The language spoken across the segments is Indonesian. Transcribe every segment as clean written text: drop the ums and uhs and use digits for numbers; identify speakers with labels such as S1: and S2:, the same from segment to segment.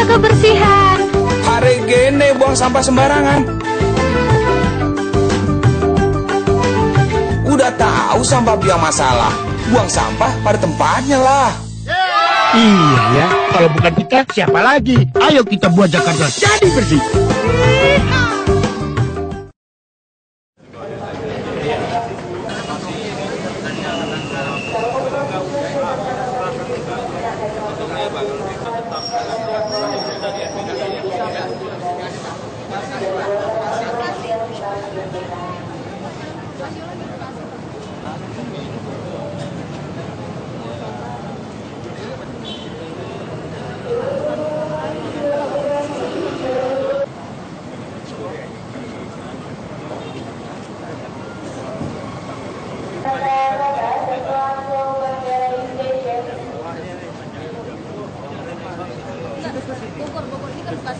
S1: kebersihan.
S2: Hari gini buang sampah sembarangan. Udah tahu sampah biang masalah, buang sampah pada tempatnya lah.
S3: Iya ya, kalau bukan kita siapa lagi? Ayo kita buat Jakarta jadi bersih.
S4: Bogor ini kan pas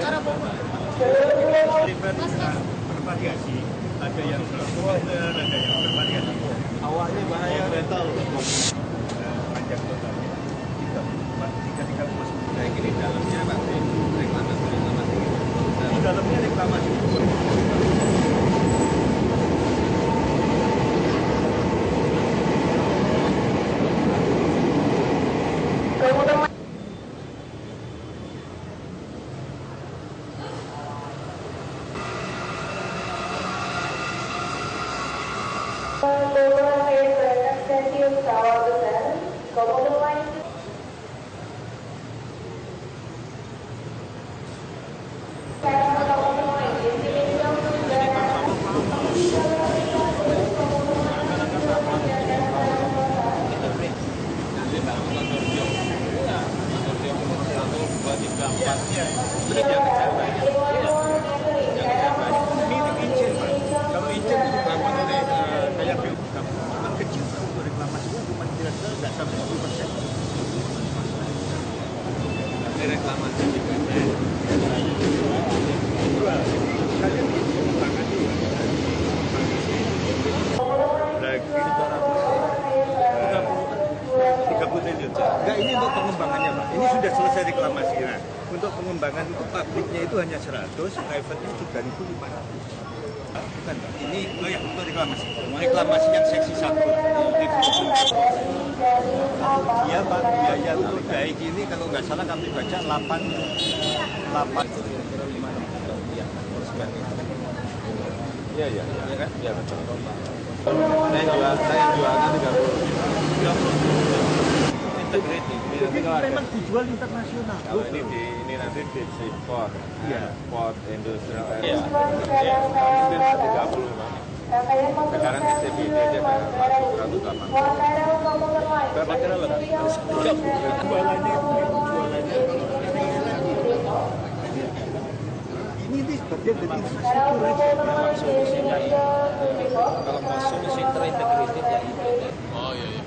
S4: arah Bogor.
S5: Bervariasi, ada yang water, ada yang bervariasi. Awalnya bahaya rental, panjang totalnya 3 masuk. Kayak gini dalamnya pasti reklamasi. Di dalamnya reklamasi. Enggak, ini untuk pengembangannya Pak. Ini sudah selesai reklamasi. Nah, untuk pengembangan untuk pabriknya itu hanya 100, private-nya 3.500. Bukan Pak. Ini untuk reklamasi. Reklamasi yang seksi 1. Iya Pak, biaya untuk daik ini kalau nggak salah kami baca 8. Iya kan? Iya betul. Saya jualnya 30. Integrated. Jadi memang dijual internasional. Kalau ini nanti di port, port industrial area. 30 Pak. Sekarang di CBD aja masuk 180. Berapa kira lebih? Jualannya ini bagian dari infrastruktur aja. Memang solusinya ini. Kalau mau solusi terintegrated ya ini. Oh iya.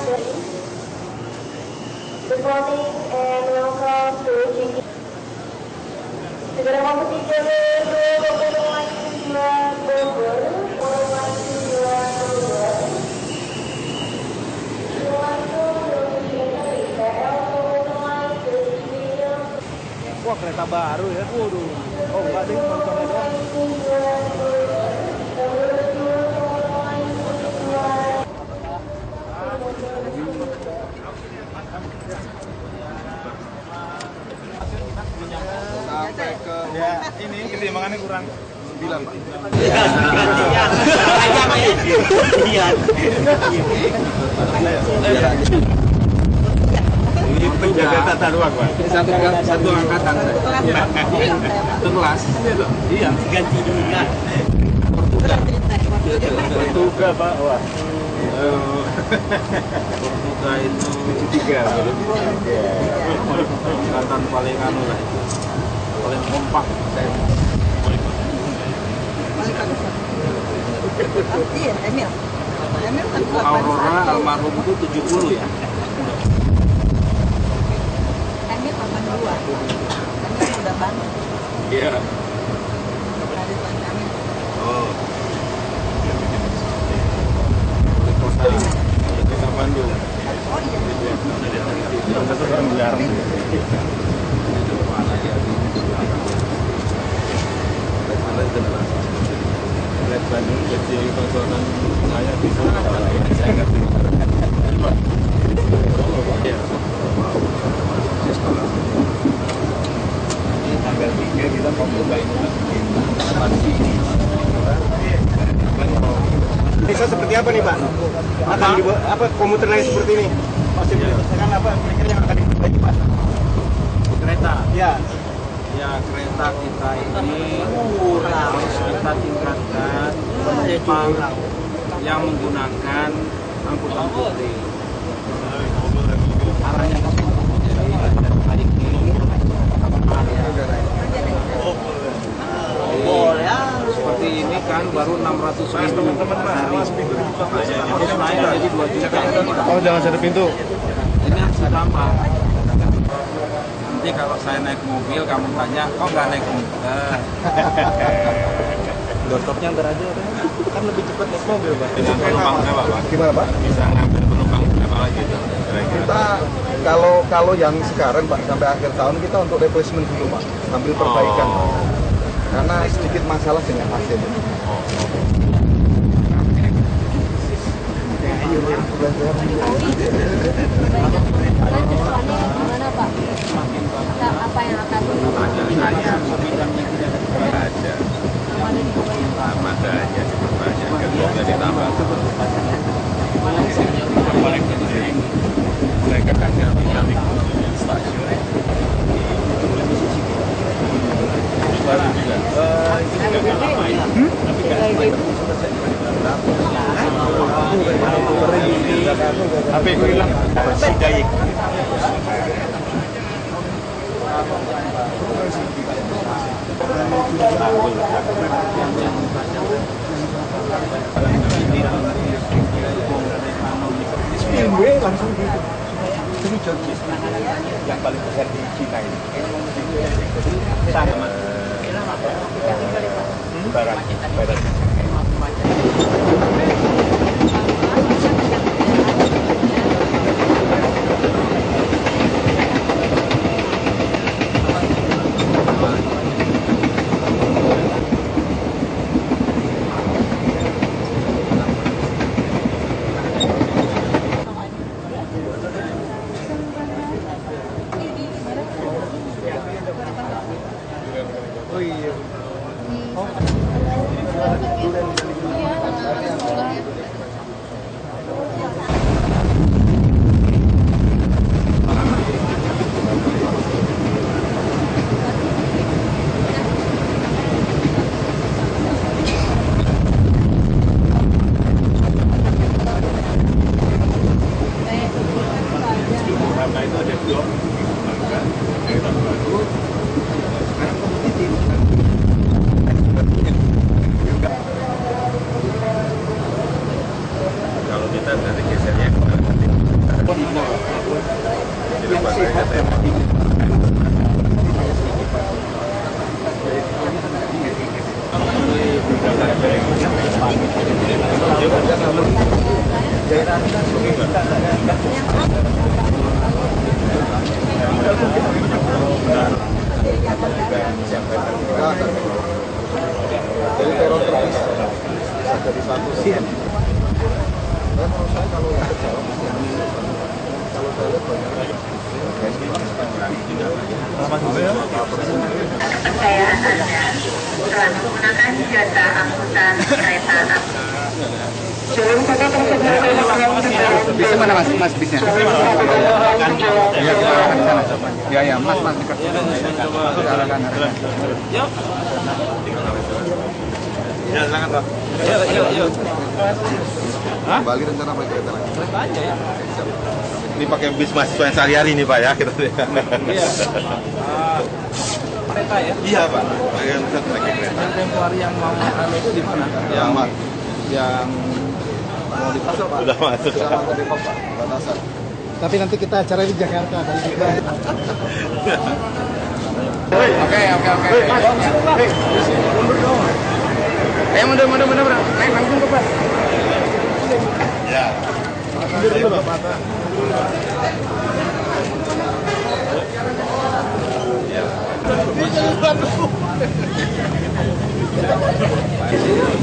S1: Good morning and welcome to GG. Segera kompetisi mulai tujuan Bogor, mulai tujuan Bogor.
S5: Wah, kereta baru ya. Waduh. Oh, enggak deh, nontonnya doang.
S2: Sampai ke
S5: Ya, ini ketimbangannya kurang
S2: 9, Pak.
S5: ini penjaga tata ruang, Pak.
S2: Ini satu angkatan saya. Satu kelas.
S5: Iya, ganti juga. Portuga, Pak. Wah.
S2: Portuga itu
S5: 3.
S2: angkatan paling anu lah itu. Paling kompak.
S6: Iya, Emil. Emil kan
S2: Aurora almarhum itu 70 ya.
S6: Emil 82. Emil udah bangun.
S2: Iya.
S6: Tadi Tuan Emil.
S2: Oh. Kota Bandung.
S6: Oh iya.
S5: Red Bandung jadi tontonan saya di sana. Saya nggak Ini tanggal 3 kita mau cobain bisa seperti apa nih Pak? Akan dibuat apa komuter lain seperti ini? Masih kan apa kira-kira yang akan diperbaiki Pak?
S2: Kereta.
S5: Ya.
S2: Ya, kereta kita ini harus kita tingkatkan penumpang yang menggunakan angkutan putih. Arahnya ke situ. Jadi hari ini seperti ini kan baru 600.000 per hari. Harus naik jadi 2 juta.
S5: Oh, jangan ada pintu.
S2: Ini harus ditambah. Nanti kalau saya naik mobil, kamu tanya, kok nggak naik mobil?
S5: Doorstopnya ntar aja kan lebih cepat naik mobil Pak.
S7: Dengan penumpang berapa Pak?
S5: Gimana Pak?
S7: Bisa ngambil penumpang berapa lagi itu? Kira-kira.
S5: Kita kalau yang sekarang Pak sampai akhir tahun kita untuk replacement dulu Pak, ambil perbaikan. Karena sedikit masalah dengan AC.
S4: Kedepannya gimana Pak? Apa yang akan
S2: Bidangnya tidak
S7: Ada.
S4: ada di bawah yang
S7: Sama saja diperbanyak. Bisa ditambah. Mereka kan yang dinamik stasiun. Baru juga.
S5: HP ku hilang. Sidayik. Gue langsung gitu. Ini Jogja yang paling besar di Cina ini. Sama. Barat. Oh iya. Karena itu ada blok, maka kereta baru sekarang kompetitif.
S7: Kalau kita dari gesernya ke
S5: Jadi teror terpisah bisa jadi satu scene. Menurut saya kalau yang kejauh kalau saya lihat banyak
S1: Saya Anda telah menggunakan jasa angkutan kereta api. Sebelum kota tersebut
S3: Bisnya mana mas bisnya? Ya mas dekat sini. Arahkan.
S2: Yuk.
S5: Ya, silakan Pak.
S2: Yuk.
S5: Bali rencana pakai kereta lagi.
S2: Kereta aja ya.
S5: Ini pakai bis mahasiswa yang sehari-hari nih Pak ya kita.
S2: Iya. Kereta ya.
S5: Iya Pak. Pakai kereta.
S2: Yang tempo hari yang mau itu di mana?
S5: Yang
S2: Mau dipasok Pak.
S5: Udah masuk.
S3: Sudah masuk Depok Pak, batasan. Tapi nanti kita acara di Jakarta kali juga. Oke. Mundur. Naik langsung ke Pak.
S5: Ya.
S3: Mundur dulu Pak.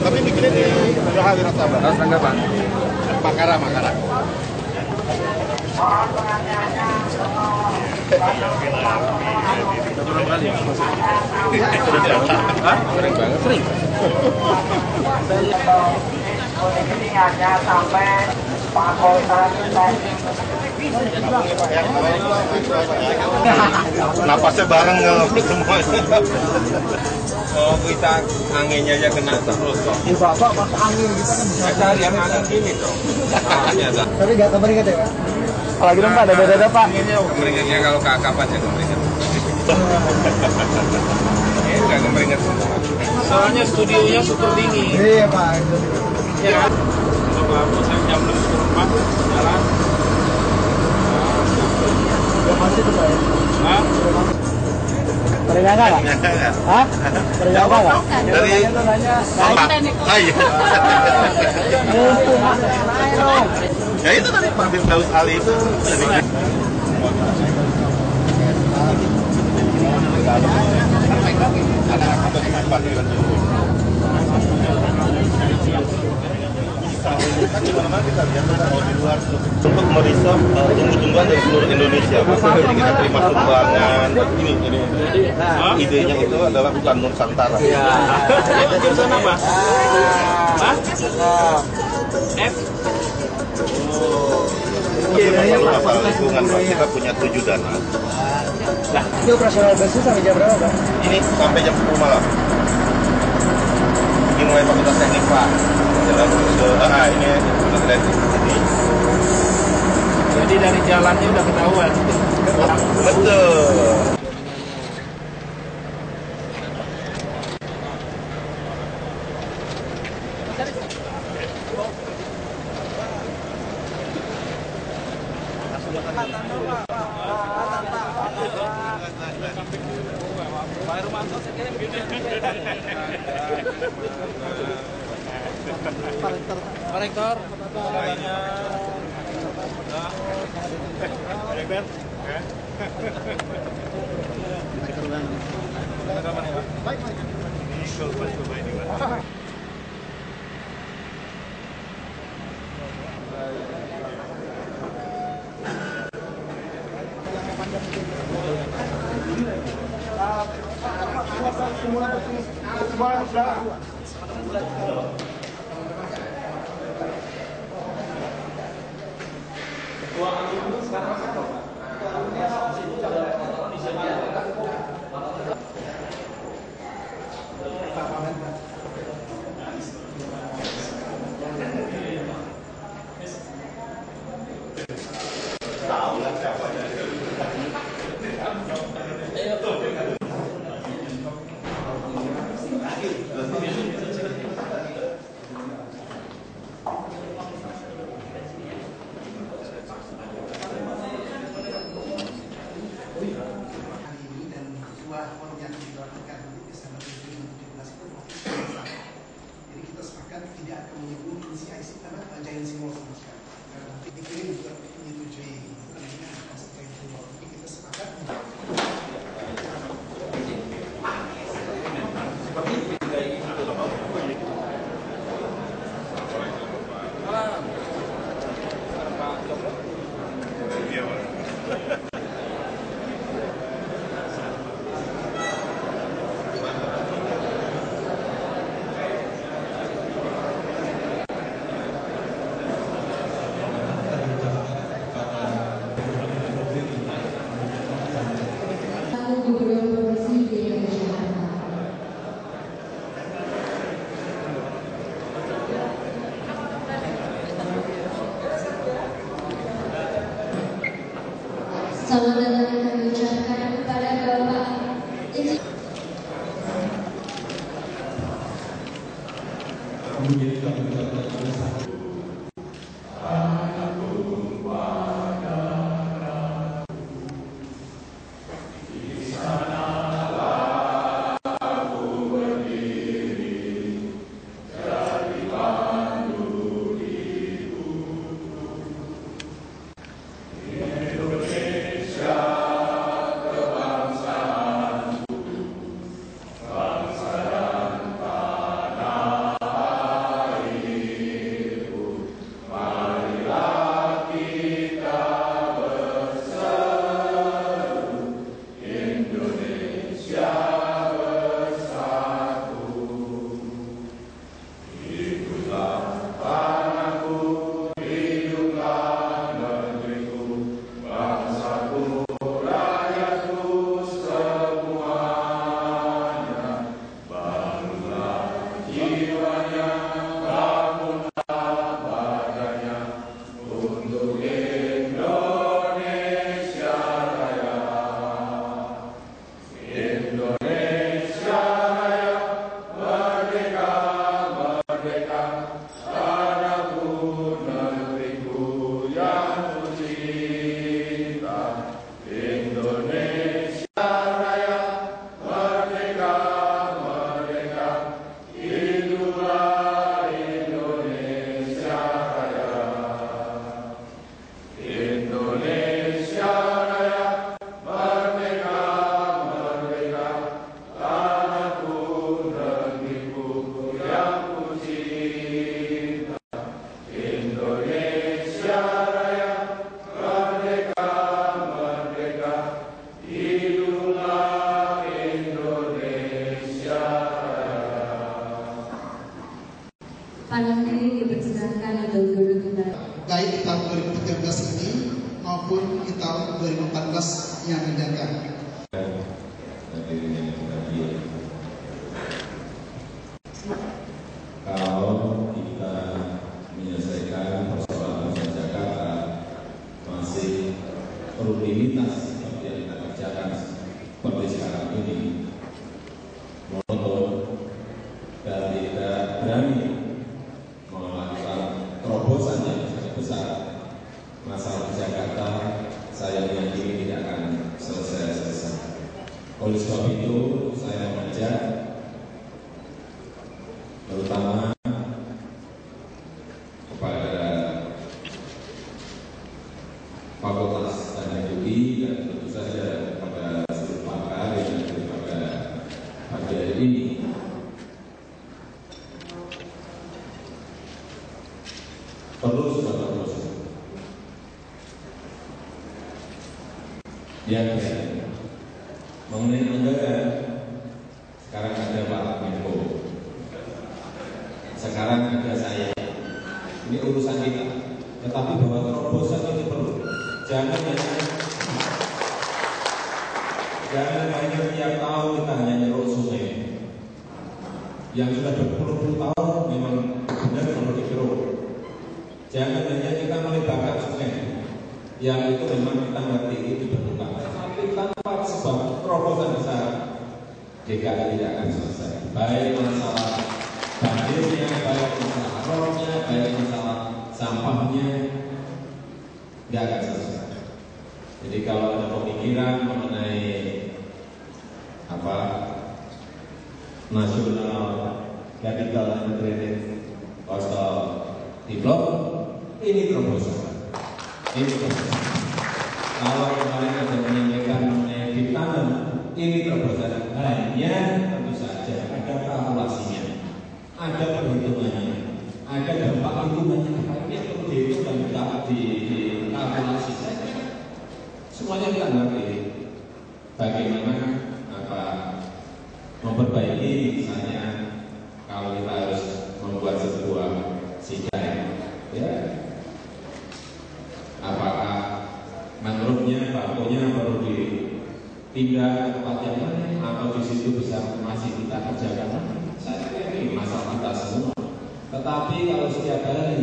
S5: Tapi bikinnya di Geraha Wirasabah.
S3: Harus tanggapan. Makara.
S2: Berapa kali? Hah? Sering banget. Sering.
S5: Napasnya bareng nggak semua. Oh kita anginnya aja kena terus kok.
S3: Bapak pas angin kita kan bisa.
S5: Cari yang angin gini dong. Makanya dah.
S3: Tapi nggak kemeringat ya Pak? Apalagi dong Pak, ada Pak.
S5: Kemeringatnya kalau kapan ya kemeringat. Ini nggak kemeringat semua.
S2: Soalnya studionya super dingin.
S3: Iya Pak.
S2: Ya kan? Coba aku saya jam 6.04 jalan.
S3: Udah masih tuh Pak ya?
S2: Hah?
S3: Pernah nggak? Hah? Pernah nggak?
S5: Dari Ayo. Ya itu tadi Pak Firdaus Ali itu. Untuk merisap tumbuh-tumbuhan dari seluruh Indonesia. Jadi kita terima sumbangan. Ini idenya itu adalah hutan Nusantara.
S2: Itu jurusan apa? Hah? F?
S5: Kalau masalah lingkungan Pak, kita punya 7 dana.
S3: Ini operasional busnya sampai jam berapa Pak?
S5: Ini sampai jam 10 malam. Ini mulai fakultas teknik Pak. Jalan ke ini fakultas teknik.
S2: Jadi dari jalannya udah ketahuan.
S5: Betul.
S2: Pak Rektor,
S8: Selamat datang kami ucapkan kepada Bapak panen ini dipersilakan untuk duduk kembali.
S9: Baik di tahun 2013 ini maupun di tahun 2014 yang akan datang.
S7: Kalau kita menyelesaikan persoalan Jakarta masih rutinitas seperti yang kita kerjakan seperti sekarang ini, monoton dan tidak berani melakukan terobosan yang sangat besar, masalah di Jakarta saya meyakini tidak akan selesai. Oleh sebab itu saya mengajak terutama kepada Fakultas Teknik UI dan tentu saja kepada seluruh pakar yang ada pada pagi hari ini perlu terus yang mengenai anggaran. Sekarang ada Pak Menko, sekarang ada saya. Ini urusan kita. Tetapi bahwa terobosan itu perlu. Jangan hanya tiap tahun kita hanya nyeruk sungai. Yang sudah berpuluh-puluh tahun memang benar perlu dikeruk. Jangan hanya kita melebarkan sungai. Yang itu memang kita ngerti itu diperlukan. Tapi tanpa sebab terobosan besar, DKI tidak akan selesai. Baik masalah banjirnya, baik masalah rohnya, baik masalah sampahnya, tidak akan selesai. Jadi kalau ada pemikiran mengenai nasional capital and credit coastal development, ini terobosan. Kalau kemarin ada menyampaikan mengenai ditanam, ini terobosan. Hanya tentu saja ada kalkulasinya, ada perhitungannya, ada dampak lingkungannya. Ini perlu dihitung dan dikalkulasi. Semuanya kita ngerti bagaimana memperbaiki, misalnya kalau kita harus membuat sebuah sidang, ya, apakah mangrove-nya, bakunya perlu dipindah ke tempat yang mana, atau di situ bisa masih kita kerjakan? Saya kira ini masalah kita semua. Tetapi kalau setiap hari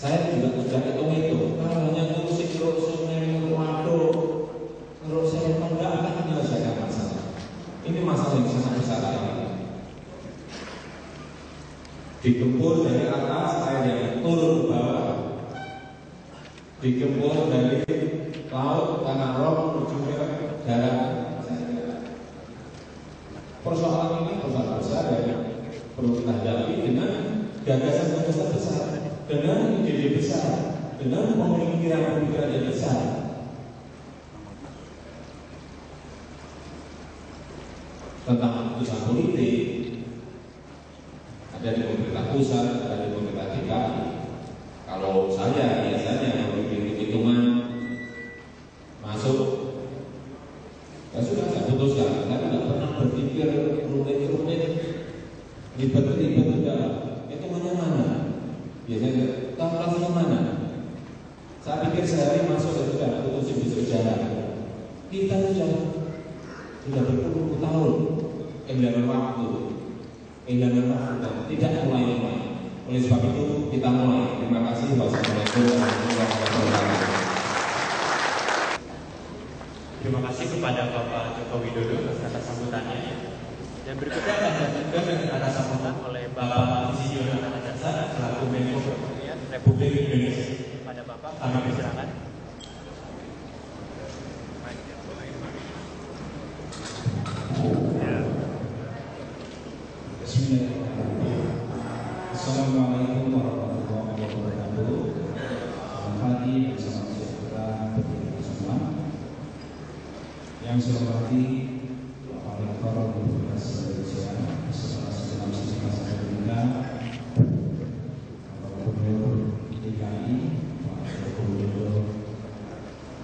S7: saya juga sudah hitung-hitung, kalau hanya ngurusin sungai, digempur dari atas air yang turun ke bawah, digempur dari laut tanah roh menuju ke darat. Persoalan ini persoalan besar yang perlu kita hadapi dengan gagasan-gagasan besar, dengan ide besar, dengan pemikiran-pemikiran yang besar. Tentang keputusan politik ada di pemerintah pusat, ada di pemerintah DKI. Kalau saya biasanya memiliki hitungan masuk, ya sudah saya putuskan. Saya tidak pernah berpikir rumit-rumit, ribet-ribet juga. Hitungannya mana? Biasanya kalkulasinya mana? Saya pikir sehari masuk ya sudah putusin bisa jalan. Kita sudah berpuluh tahun kehilangan waktu, tidak mulai. Oleh sebab itu kita mulai. Terima kasih. Wassalamualaikum warahmatullahi wabarakatuh.
S5: Terima kasih kepada Bapak Joko Widodo atas sambutannya. Dan berikutnya akan dilanjutkan dengan kata sambutan oleh Bapak Insinyur Hatta Rajasa selaku Menko Perekonomian Republik Indonesia. Pada Bapak, kami persilakan.
S7: Bismillahirrahmanirrahim. Assalamualaikum warahmatullahi wabarakatuh. Selamat pagi dan salam sejahtera bagi kita semua. Yang saya hormati Bapak Rektor Universitas Indonesia, beserta segenap siswa akademika, Bapak Gubernur DKI, Pak Joko Widodo,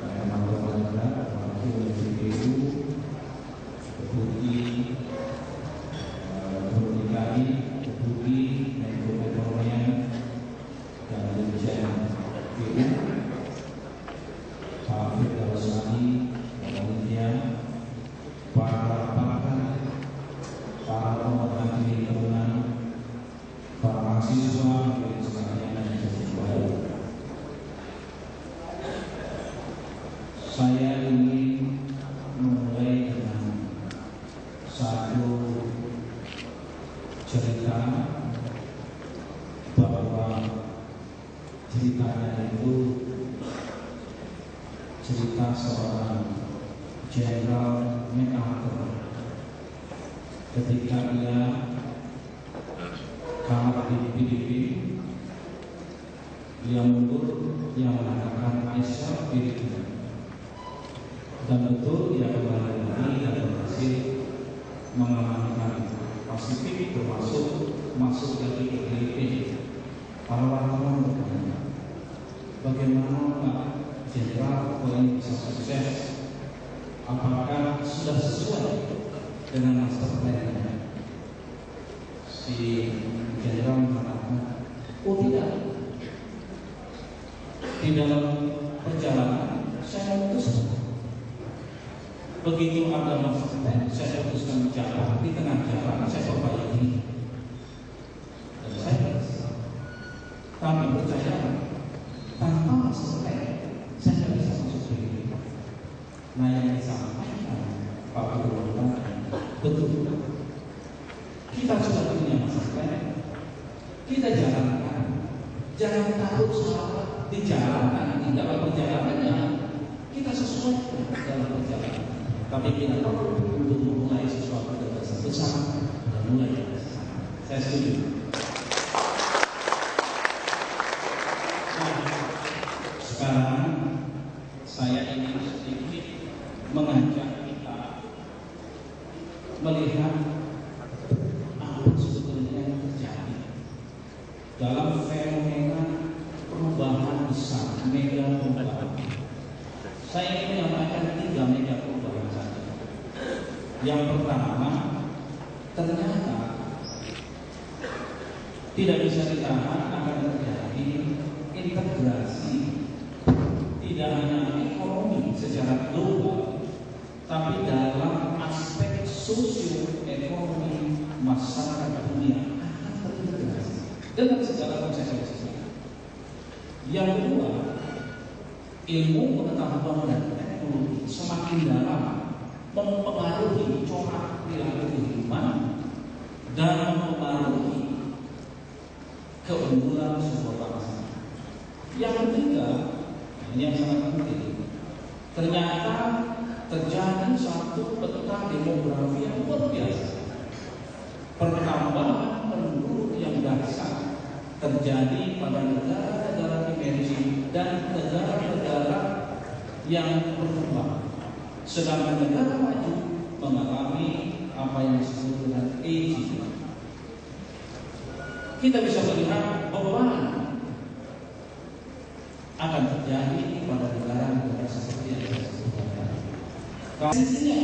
S7: Pak Erlangga Hartarto, Pak Wakil DPU, Deputi DKI, Deputi Menko Perekonomian dan Dirjen PU, Pak Firdaus Ali, Pak Mulia, para pakar, para pemerhati lingkungan, para mahasiswa, dan sekalian yang saya. Saya ingin memulai dengan satu cerita bahwa ceritanya itu cerita seorang Jenderal MacArthur ketika ia kalah di Filipina. Dia mundur, dia mengatakan Aisyah Filipina, dan betul dia kembali lagi dan berhasil mengamankan Pasifik, termasuk masuk lagi ke Filipina. Para wartawan bertanya, bagaimana Pak Jenderal kok ini bisa sukses? Apakah sudah sesuai dengan master plan-nya? Si Jenderal mengatakan, oh tidak. Di dalam perjalanan saya memutuskan, begitu ada master plan, saya putuskan jalan, di tengah jalan saya perbaiki. Dan saya berhasil. Kami percaya tanpa master plan saya tidak bisa masuk ke ini. Nah, yang disampaikan Pak Gubernur betul. Kita sudah punya master plan, kita jalankan. Jangan takut salah di jalanan, di dalam perjalanannya kita sesuai dalam perjalanan. Tapi kita perlu untuk memulai sesuatu dengan besar dan mulai dari sana. Saya setuju. Nah, sekarang saya ingin sedikit mengajak kita melihat apa sebetulnya yang terjadi dalam fenomena perubahan besar, mega perubahan. Saya ingin menyampaikan 3 mega perubahan saja. Yang pertama, ternyata tidak bisa ditahan akan terjadi integrasi tidak hanya ekonomi secara global, tapi dalam aspek sosioekonomi masyarakat dunia akan terintegrasi dengan segala konsekuensinya. Yang kedua, ilmu pengetahuan dan teknologi semakin dalam mempengaruhi corak perilaku kehidupan dan mempengaruhi
S10: keunggulan sebuah bangsa. Yang ketiga, ini yang sangat penting, ternyata terjadi satu peta demografi yang luar biasa. Pertambahan penduduk yang dahsyat terjadi pada negara-negara emerging dan negara-negara yang berkembang. Sedangkan negara maju mengalami apa yang disebut dengan aging. Kita bisa melihat beban akan terjadi pada negara-negara seperti yang saya sebutkan tadi. Kasusnya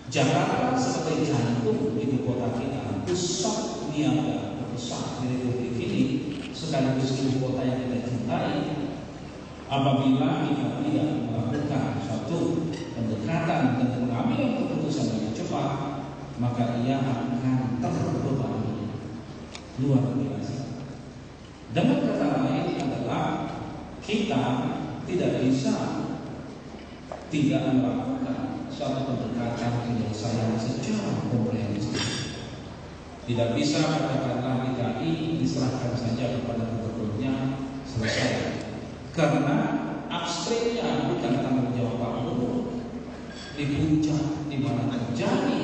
S10: Jakarta sebagai jantung ibu kota kita, pusat niaga terbesar di Republik ini, sekaligus ibu kota yang kita cintai. Apabila kita tidak melakukan suatu pendekatan dan pengambilan keputusan yang cepat, maka ia akan terbebani luar biasa. Dengan kata lain adalah kita tidak bisa tidak melakukan suatu pendekatan penyelesaian secara komprehensif. Tidak bisa katakanlah DKI diserahkan saja kepada gubernurnya selesai. Karena abstraknya bukan tanggung jawab Pak Gubernur. Di puncak di mana terjadi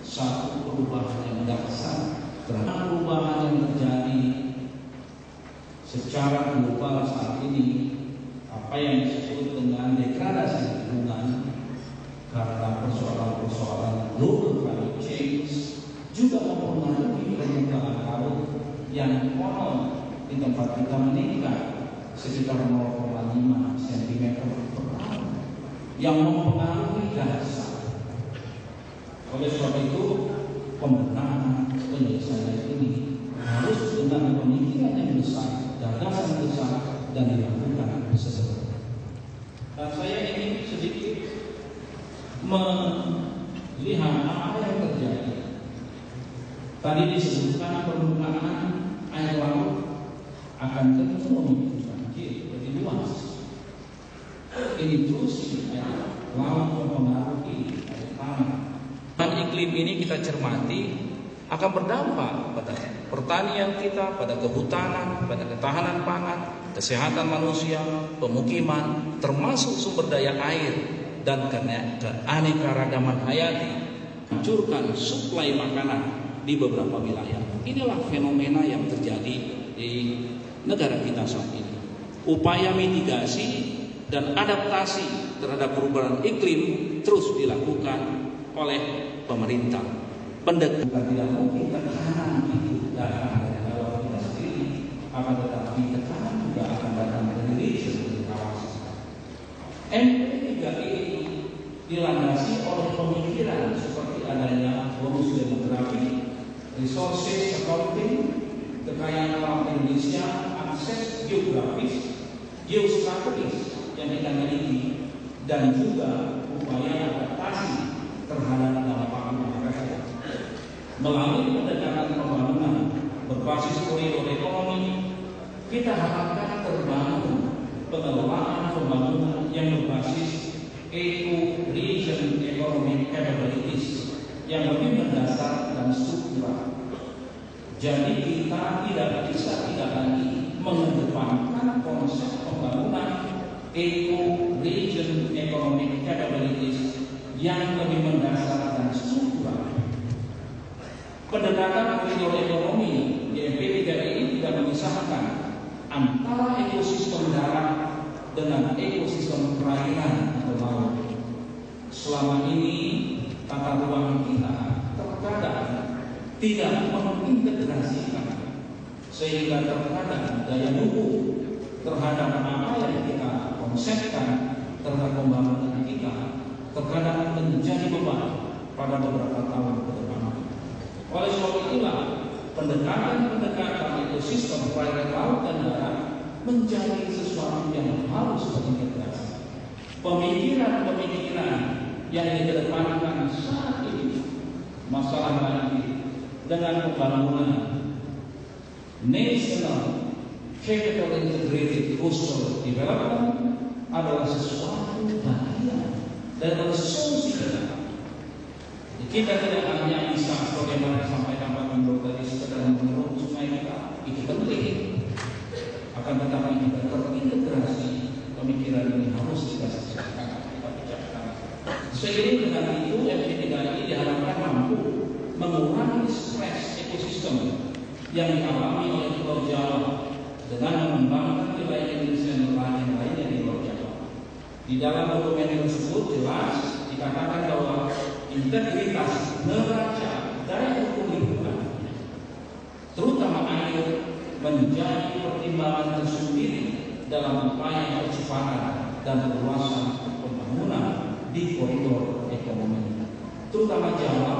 S10: satu perubahan yang dahsyat, karena perubahan yang terjadi secara global saat ini, apa yang disebut dengan degradasi lingkungan karena persoalan-persoalan global climate change juga mempengaruhi permukaan laut yang konon di tempat kita meningkat sekitar 0,5 cm per tahun, yang mempengaruhi dahsyat. Oleh sebab itu, pembenahan penyelesaian ini harus dengan pemikiran yang besar, gagasan besar, dan dilakukan sesuatu. Dan saya ingin sedikit melihat apa yang terjadi. Tadi disebutkan permukaan air laut akan tentu memiliki banjir lebih luas. Ini terus air laut mempengaruhi air tanah. Dan iklim ini kita cermati akan berdampak pada pertanian kita, pada kehutanan, pada ketahanan pangan, kesehatan manusia, pemukiman, termasuk sumber daya air dan keanekaragaman hayati, hancurkan suplai makanan di beberapa wilayah. Inilah fenomena yang terjadi di negara kita saat ini. Upaya mitigasi dan adaptasi terhadap perubahan iklim terus dilakukan oleh pemerintah. Pendekatan tidak mungkin tekanan itu datang dari dalam kita sendiri, akan tetapi tekanan juga akan datang dari region di kawasan. MP3I dilandasi oleh pemikiran seperti adanya bonus demografi, resources accounting, kekayaan alam Indonesia, akses geografis, geostrategis yang kita miliki, dan juga upaya adaptasi terhadap dampak masyarakat. Melalui pendekatan pembangunan berbasis koridor ekonomi, kita harapkan terbangun pengelolaan pembangunan yang berbasis eco-region economic capabilities yang lebih mendasar dan struktural. Jadi kita tidak bisa tidak lagi mengedepankan konsep pembangunan eco-region economic capabilities yang lebih mendasar dan struktural. Pendekatan koridor ekonomi di MP3I ini tidak memisahkan antara ekosistem darat dengan ekosistem perairan atau laut. Selama ini tata ruang kita terkadang tidak mengintegrasikan, sehingga terkadang daya dukung terhadap apa yang kita konsepkan terhadap pembangunan kita terkadang menjadi beban pada beberapa tahun ke depan. Oleh sebab itulah pendekatan ekosistem perairan laut dan darat menjadi sesuatu yang harus terintegrasi. Pemikiran-pemikiran yang dikedepankan saat ini, masalah banjir dengan pembangunan National Capital Integrated Coastal Development adalah sesuatu bagian dari solusi kita. Kita tidak hanya bisa sebagaimana disampaikan Pak Menko tadi sekedar menurut sungai kita, itu penting. Akan tetapi kita terintegrasi pemikiran ini harus kita selesaikan. Seiring dengan itu, FP3I diharapkan mampu mengurangi stres ekosistem yang dialami oleh Pulau Jawa dengan mengembangkan wilayah Indonesia yang lainnya di Pulau Jawa. Di dalam dokumen tersebut jelas dikatakan bahwa integritas neraca daya dukung lingkungan, terutama air, menjadi pertimbangan tersendiri dalam upaya percepatan dan perluasan pembangunan di koridor ekonomi, terutama Jawa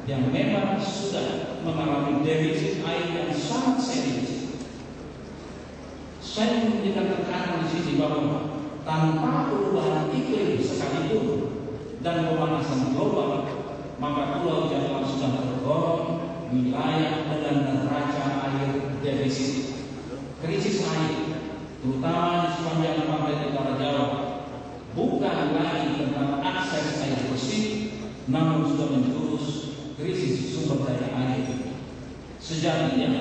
S10: yang memang sudah mengalami defisit air yang sangat serius. Saya memberikan tekanan di sini bahwa tanpa perubahan iklim sekalipun dan pemanasan global, maka Pulau Jawa sudah tergolong wilayah dengan neraca air defisit. Krisis air, terutama di sepanjang pantai utara Jawa, bukan lagi tentang akses air bersih, namun sudah menjurus krisis sumber daya air. Sejatinya,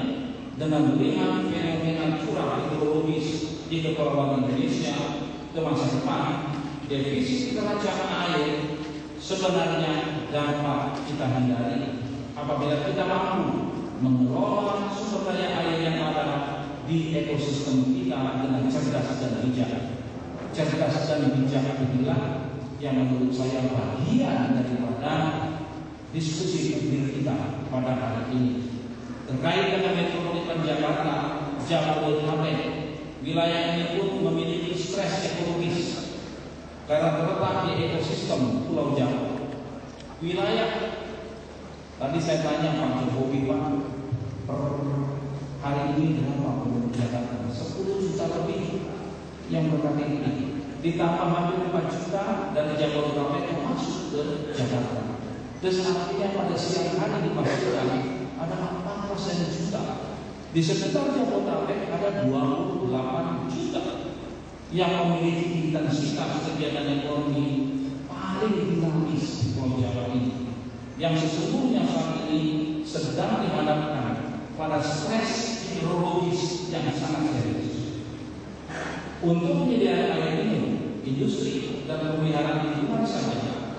S10: dengan melihat fenomena curah hidrologis di kepulauan Indonesia ke masa depan, defisit neraca air sebenarnya dapat kita hindari apabila kita mampu mengelola sumber daya air yang ada di ekosistem kita dengan cerdas dan bijak. Cerdas dan bijak inilah yang menurut saya bagian daripada diskusi publik kita pada hari ini terkait dengan metropolitan Jakarta, Jabodetabek. Wilayah ini pun memiliki stres ekologis karena terletak di ekosistem Pulau Jawa. Wilayah tadi saya tanya Pak Jokowi, Pak, per hari ini dengan Pak Gubernur Jakarta 10 juta lebih yang berKTP, ditambah hampir 4 juta dari Jabodetabek yang masuk ke Jakarta. Terus artinya pada siang hari dipastikan ada 4% juta. Di sekitar Jabodetabek ada 28 juta yang memiliki intensitas kegiatan ekonomi paling dinamis di Pulau Jawa ini, yang sesungguhnya saat ini sedang dihadapkan pada stres hidrologis yang sangat serius. Untuk penyediaan air minum, industri dan pemeliharaan lingkungan saja,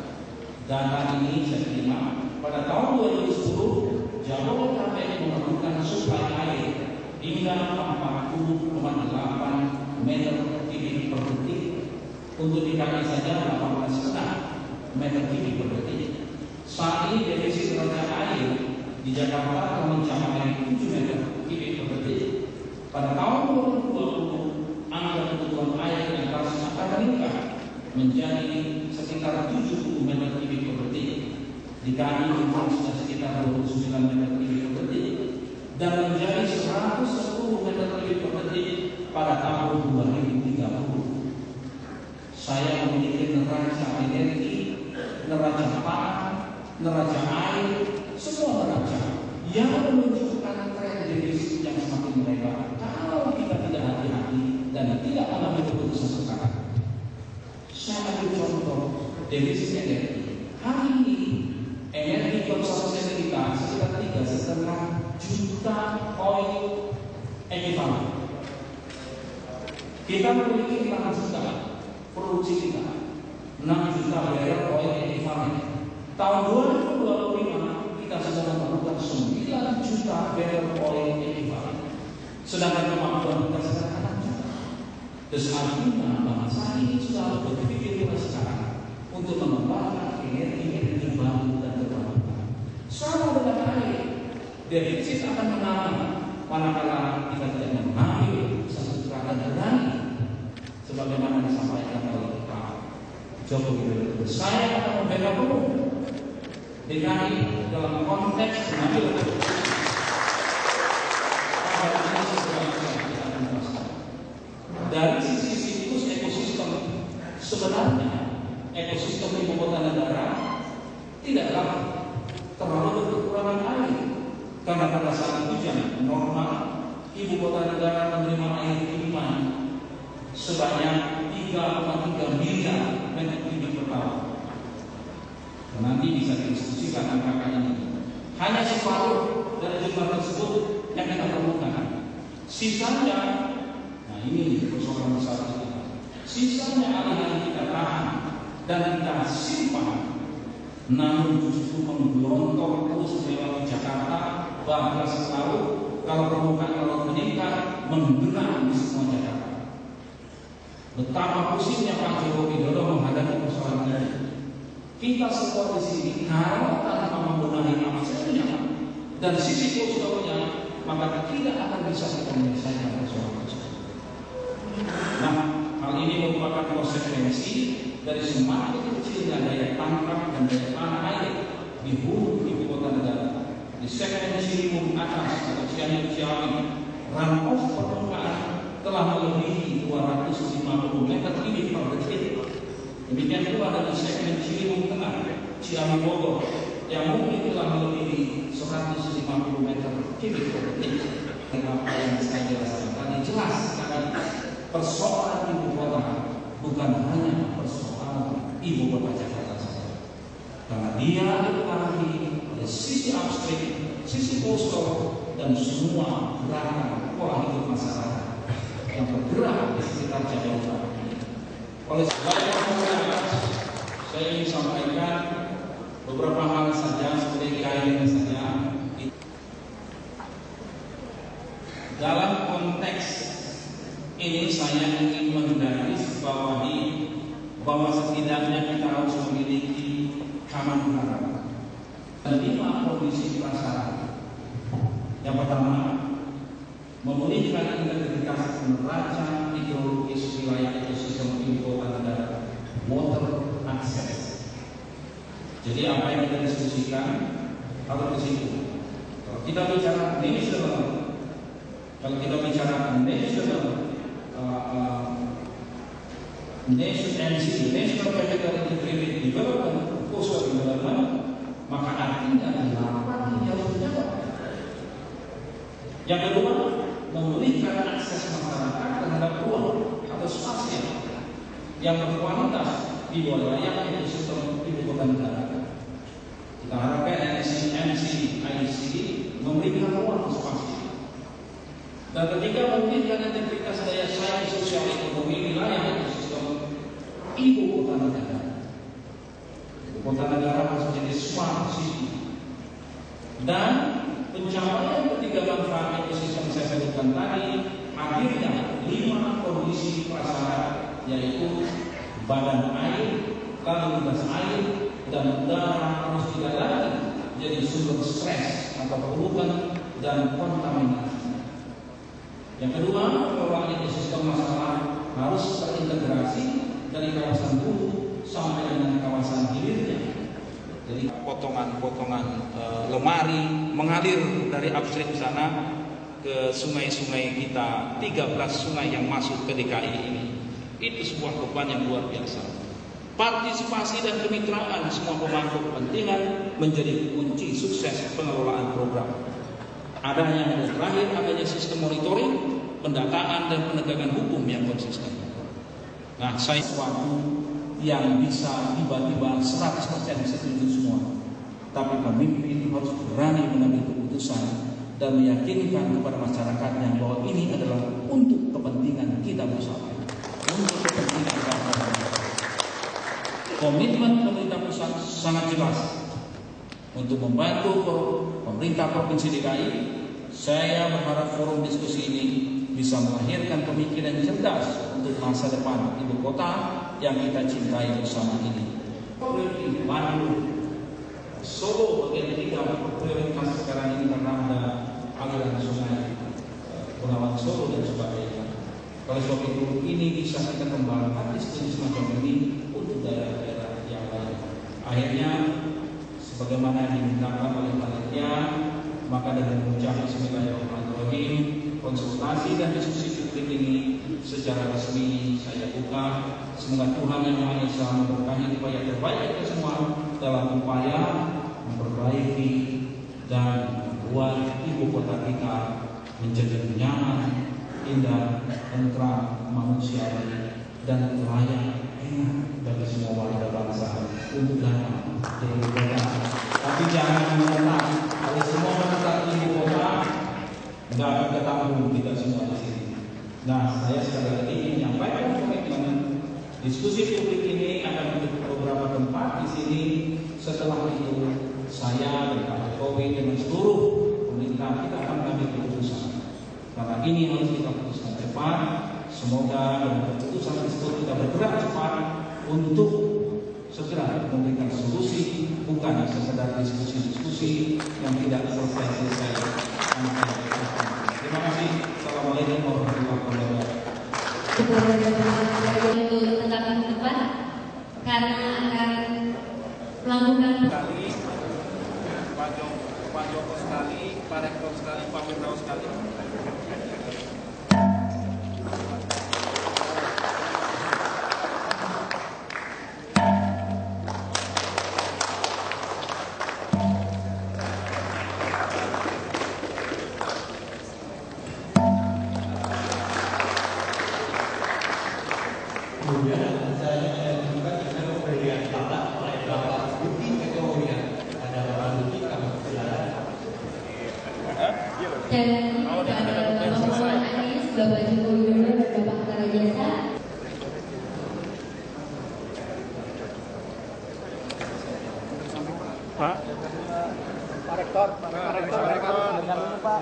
S10: data ini saya terima pada tahun 2010 Jabodetabek melakukan suplai air hingga 40,8 meter kubik per detik. Untuk DKI saja 18,5 meter kubik per detik. Saat ini defisit neraca air di Jakarta telah mencapai 7 meter kubik per detik. Pada tahun 2020 angka kebutuhan air yang harus akan meningkat menjadi sekitar 70 meter kubik per detik. DKI sudah sekitar 29 meter kubik per detik dan menjadi 110 meter kubik per detik pada tahun 2030. Saya memiliki neraca energi, neraca pangan, neraca air, semua neraca yang menunjukkan tren defisit yang semakin melebar kalau kita tidak hati-hati dan tidak mengambil keputusan sekarang. Saya ambil contoh defisit energi. Hari ini energi konsumsi kita sekitar 3,5 juta oil ekivalen. Kita memiliki 6 juta produksi kita, 6 juta barrel oil ekivalen. Tahun 2025 kita sudah memerlukan 9 juta barrel oil ekivalen, sedangkan kemampuan kita sekarang 6 juta. Terus artinya bangsa ini sudah berpikir mulai sekarang untuk mengembangkan energi baru dan terbarukan. Sama dengan air, defisit akan menambah manakala kita tidak mengambil satu gerakan berani, sebagaimana disampaikan oleh Pak Joko Widodo. Saya akan membela penuh DKI dalam konteks mengambil dari sisi siklus ekosistem. Sebenarnya ekosistem ibu kota negara tidaklah terlalu berkekurangan air, karena pada saat hujan normal ibu kota negara menerima air kiriman sebanyak 3,3 miliar meter kubik per tahun. Nanti bisa didiskusikan angka ini. Hanya separuh dari jumlah tersebut yang kita perlukan. Sisanya, nah ini persoalan besar kita. Sisanya alih-alih kita tahan dan kita simpan, namun justru menggelontor terus melewati Jakarta, bahkan selalu kalau permukaan laut meningkat, menggenang di semua Jakarta. Betapa pusingnya Pak Joko Widodo menghadapi persoalan ini. Kita semua di sini kalau tanpa membenahi aksesnya dan sisi positifnya, maka tidak akan bisa kita menyelesaikan persoalan tersebut. Nah, hal ini merupakan konsekuensi dari semakin kecilnya daya tangkap dan daya tanah air di hulu ibu kota negara. Di segmen Ciliwung atas atau Ciamis-Ciamis, runoff permukaan telah melebihi 250 meter kubik per detik. Demikian pula dari segmen Ciliwung Tengah, Ciamis Bogor, yang mungkin telah melebihi 150 meter kubik per detik. Dengan apa yang saya jelaskan tadi jelas sekali, persoalan ibu kota bukan hanya persoalan ibu kota Jakarta saja, karena dia dipengaruhi oleh sisi upstream, sisi coastal, dan semua gerakan pola hidup masyarakat yang bergerak di sekitar Jakarta. Oleh sebab itu, saya ingin sampaikan beberapa hal saja sebagai guideline saja. Dalam konteks ini saya ingin menggarisbawahi bahwa setidaknya kita harus memiliki common ground. 5 kondisi prasyarat. Yang pertama, memulihkan integritas neraca hidrologis wilayah ekosistem ibu kota negara, water access. Jadi apa yang kita diskusikan harus ke situ. Kalau kita bicara national, kalau kita bicara national National Capital Integrated Development, Coastal Development, maka artinya apa yang harus dijawab. Yang kedua, memulihkan akses masyarakat terhadap ruang atau spasial yang berkualitas di wilayah ekosistem ibu kota negara. Kita harapkan NCIC memberikan ruang spasial. Dan ketiga, memulihkan integritas daya saing sosial ekonomi wilayah ekosistem ibu kota negara. Ibu kota negara harus menjadi smart city. Dan pencapaian ketiga manfaat ekosistem saya sebutkan tadi, akhirnya 5 kondisi prasyarat, yaitu badan air, lalu lintas air, dan udara harus tidak lagi jadi sumber stres atau polutan dan kontaminasi. Yang kedua, pengelolaan ekosistem masalah harus terintegrasi dari kawasan hulu sampai dengan kawasan hilirnya. Jadi potongan-potongan lemari mengalir dari upstream sana ke sungai-sungai kita, 13 sungai yang masuk ke DKI ini. Itu sebuah beban yang luar biasa. Partisipasi dan kemitraan semua pemangku kepentingan menjadi kunci sukses pengelolaan program. Adanya yang terakhir, adanya sistem monitoring, pendataan dan penegakan hukum yang konsisten. Nah, saya suatu yang bisa tiba-tiba 100% setuju semua. Tapi pemimpin harus berani mengambil keputusan dan meyakinkan kepada masyarakatnya bahwa ini adalah untuk kepentingan kita bersama, untuk kepentingan bangsa. Komitmen pemerintah pusat sangat jelas untuk membantu pemerintah Provinsi DKI. Saya berharap forum diskusi ini bisa melahirkan pemikiran cerdas untuk masa depan ibu kota yang kita cintai bersama ini. Bandung, Solo bagian 3 prioritas sekarang ini karena ada aliran sungai Bengawan Solo dan sebagainya. Oleh sebab itu ini bisa kita kembangkan diskusi semacam ini untuk daerah-daerah yang lain. Akhirnya, sebagaimana dimintakan oleh panitia, maka dengan mengucap Bismillahirrahmanirrahim, konsultasi dan diskusi publik ini secara resmi saya buka. Semoga Tuhan Yang Maha Esa memberkahi upaya terbaik kita semua dalam upaya memperbaiki dan membuat ibu kota kita menjadi nyaman, indah, tentram, manusiawi, dan layak enak bagi semua warga bangsa untuk datang ke ibu kota. Tapi jangan menolak oleh semua masyarakat ibu kota nggak akan ketanggung kita semua di sini. Nah, saya sekali lagi menyampaikan komitmen diskusi publik ini akan menjadi beberapa tempat di sini. Setelah itu saya dan Pak Jokowi dengan seluruh pemerintah kita akan mengambil keputusan. Karena ini harus kita putuskan cepat. Semoga dengan keputusan tersebut kita bergerak cepat untuk segera memberikan solusi, bukan sekedar diskusi-diskusi yang tidak selesai-selesai. Terima kasih. Assalamualaikum warahmatullahi wabarakatuh.
S8: Tetap di depan karena akan melakukan
S2: Pak Joko sekali, Pak Rektor sekali, Pak Firdaus sekali.
S5: Kemudian saya juga dengan pemberian tanah oleh Bapak Budi Kekowian. Ada Bapak Budi, kami silakan.
S8: dan Bapak Muhammad Anies, Bapak Joko Widodo, dan Bapak Karajasa.
S5: Pak Rektor, dengar dulu Pak.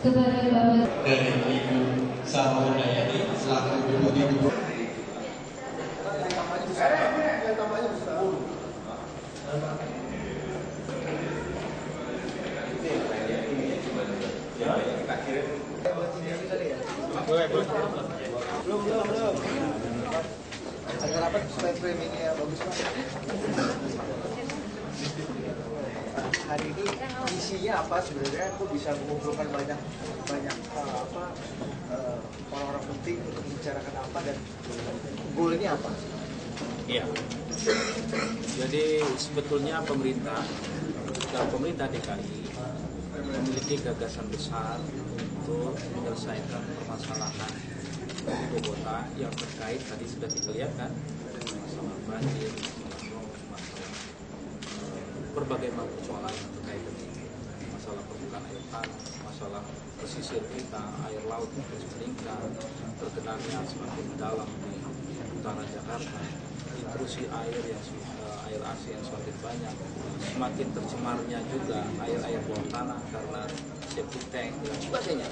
S8: Kepada Bapak
S5: Dari Ibu Sarwadayani selaku Deputi Gubernur. Belum. Ada rapat supaya framingnya bagus Pak. Hari ini isinya apa sebenarnya? Kok bisa mengumpulkan banyak orang-orang penting untuk membicarakan apa dan goalnya apa?
S2: Iya. Jadi sebetulnya pemerintah DKI memiliki gagasan besar untuk menyelesaikan permasalahan ibu kota yang terkait tadi sudah diperlihatkan masalah banjir, berbagai macam persoalan yang terkait dengan masalah permukaan air tanah, masalah pesisir kita, air laut yang terus meningkat, tergenangnya semakin dalam di utara Jakarta, intrusi air AC yang semakin banyak, semakin tercemarnya juga air bawah tanah karena septic tank dan sebagainya.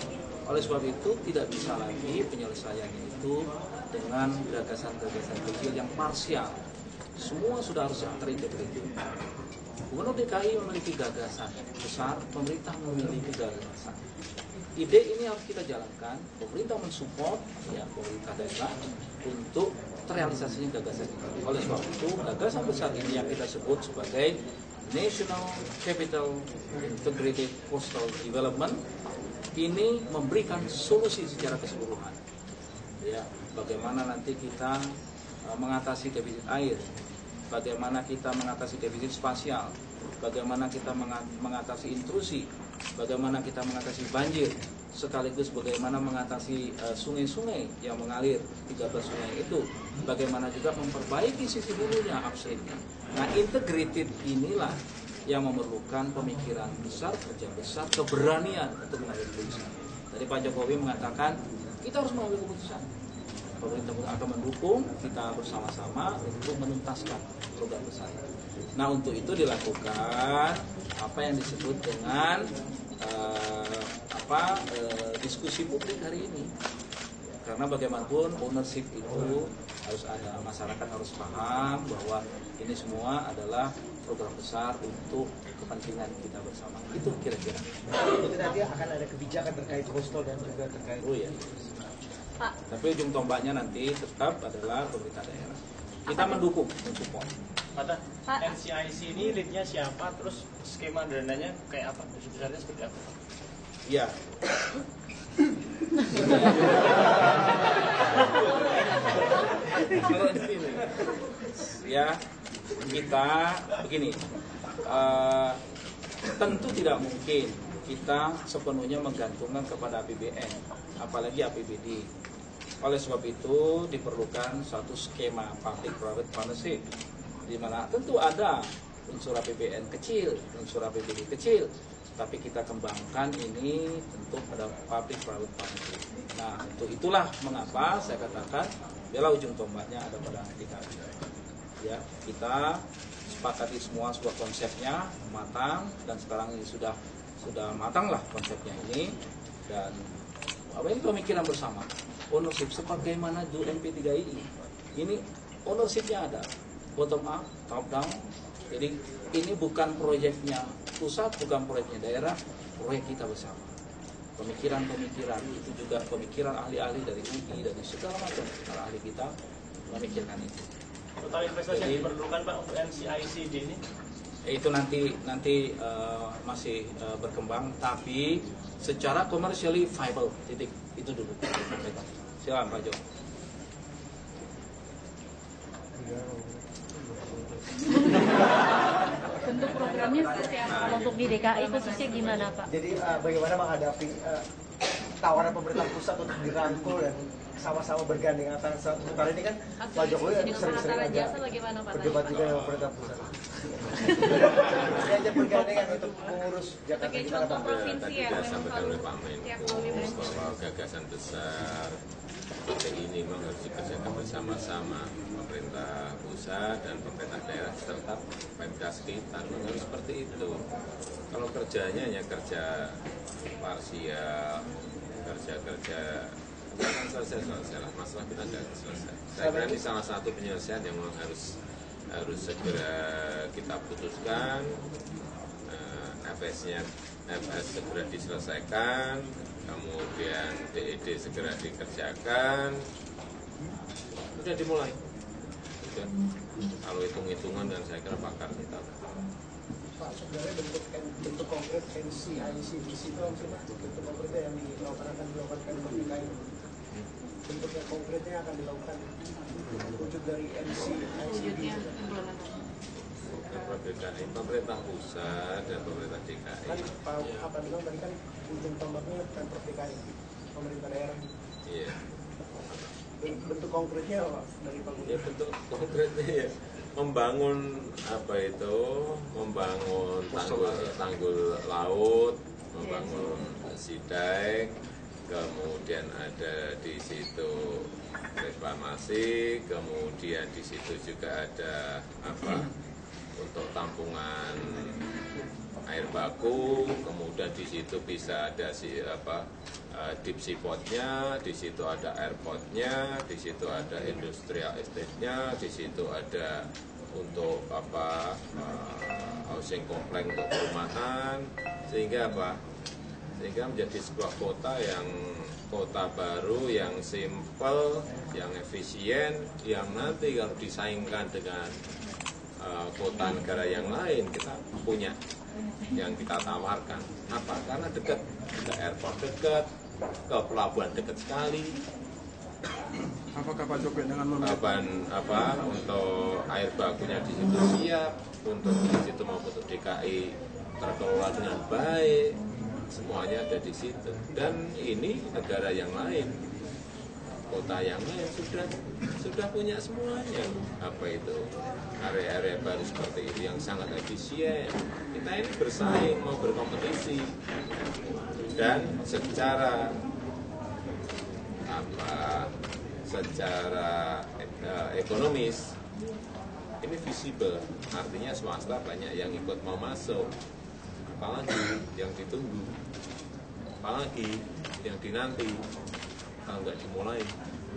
S2: Oleh sebab itu tidak bisa lagi penyelesaiannya itu dengan gagasan-gagasan kecil yang parsial. Semua sudah harus terintegrated. Gubernur DKI memiliki gagasan besar, pemerintah memiliki gagasan. Ide ini harus kita jalankan, pemerintah mensupport ya pemerintah daerah untuk terrealisasinya gagasan ini. Oleh sebab itu, gagasan besar ini yang kita sebut sebagai National Capital Integrated Coastal Development ini memberikan solusi secara keseluruhan. Ya, bagaimana nanti kita mengatasi defisit air, bagaimana kita mengatasi defisit spasial, bagaimana kita mengatasi intrusi, bagaimana kita mengatasi banjir, sekaligus bagaimana mengatasi sungai-sungai yang mengalir 13 sungai itu, bagaimana juga memperbaiki sisi hulunya upstreamnya. Nah, integrated inilah yang memerlukan pemikiran besar, kerja besar, keberanian untuk mengambil keputusan. Tadi Pak Jokowi mengatakan kita harus mengambil keputusan. Pemerintah akan mendukung kita bersama-sama untuk menuntaskan program besar. Nah, untuk itu dilakukan apa yang disebut dengan diskusi publik hari ini. Karena bagaimanapun ownership itu harus ada, masyarakat harus paham bahwa ini semua adalah program besar untuk kepentingan kita bersama. Itu kira-kira.
S5: Itu nanti akan ada kebijakan terkait coastal dan juga terkait.
S2: Oh ya.
S4: Pak.
S2: Tapi ujung tombaknya nanti tetap adalah pemerintah daerah. Kita mendukung, mensupport.
S5: Pak, NCIC ini leadnya siapa? Terus skema dananya kayak apa? Besarnya seperti apa?
S2: Iya. Ya, kita begini. Tentu tidak mungkin kita sepenuhnya menggantungkan kepada APBN, apalagi APBD. Oleh sebab itu diperlukan suatu skema public-private partnership, di mana tentu ada unsur APBN kecil, unsur APBD kecil, tapi kita kembangkan ini tentu pada public-private partnership. Nah, untuk itulah mengapa saya katakan bila ujung tombaknya ada pada DKI. Ya, kita sepakati semua sebuah konsepnya matang, dan sekarang ini sudah matang lah konsepnya ini, dan apa ini pemikiran bersama. Ownership sebagaimana do MP3I ini ownershipnya ada bottom up, top down. Jadi ini bukan proyeknya pusat, bukan proyeknya daerah, proyek kita bersama. Pemikiran-pemikiran itu juga pemikiran ahli-ahli dari UI, dari segala macam para ahli kita memikirkan itu.
S5: Total investasi yang diperlukan Pak untuk NCIC ini?
S2: Itu nanti masih berkembang, tapi secara commercially viable, titik itu dulu. Silakan Pak Jo.
S11: Bentuk programnya seperti apa? Untuk di DKI khususnya gimana Pak?
S12: Jadi bagaimana menghadapi tawaran pemerintah pusat untuk dirangkul dan sama-sama bergandeng antara sementara ini kan Pak Jokowi sering-sering aja berdebat juga dengan pemerintah pusat. Diajak bergandengan untuk mengurus Jakarta gimana Pak?
S13: Tadi sudah sampaikan oleh Pak Menko bahwa gagasan besar seperti ini memang harus dikerjakan bersama-sama pemerintah pusat dan pemerintah daerah serta Pemda sekitar. Memang harus seperti itu. Kalau kerjanya hanya kerja parsial, kerja akan selesai lah, masalah kita tidak selesai. Saya kira ini salah satu penyelesaian yang memang harus segera kita putuskan. FS segera diselesaikan, kemudian DED segera dikerjakan, sudah dimulai. Sudah. Kalau hitung-hitungan dan saya kira pakar kita.
S12: Pak, sebenarnya bentuk konkret NCIC di situ bentuk konkretnya yang akan dilakukan DKI. Bentuknya konkretnya akan dilakukan wujud dari NCIC.
S13: DKI, pemerintah pusat dan pemerintah DKI.
S12: Kan Pak bilang tadi kan ujung tombaknya Pemprov DKI, pemerintah daerah.
S13: Iya.
S12: Bentuk konkretnya apa dari Pak?
S13: Ya bentuk konkretnya ya membangun membangun tanggul laut, membangun sidang, kemudian ada di situ reklamasi, kemudian di situ juga ada untuk tampungan air baku, kemudian di situ bisa ada deep seaport-nya, di situ ada airport-nya, di situ ada industrial estate-nya, di situ ada untuk housing kompleks untuk perumahan, sehingga menjadi sebuah kota baru yang simple, yang efisien, yang nanti kalau disaingkan dengan kota negara yang lain kita punya yang kita tawarkan. Apa? Karena dekat ke airport dekat, ke pelabuhan dekat sekali.
S14: Apakah Pak Jokowi dengan
S13: untuk air bakunya di situ siap, untuk di situ maupun untuk DKI terkelola dengan baik, semuanya ada di situ. Dan ini negara yang lain, kota yang lain sudah punya semuanya. Area-area baru seperti itu yang sangat efisien. Kita ini bersaing, mau berkompetisi, dan secara ekonomis ini visible, artinya swasta banyak yang ikut mau masuk, apalagi yang ditunggu, apalagi yang dinanti kalau nggak dimulai.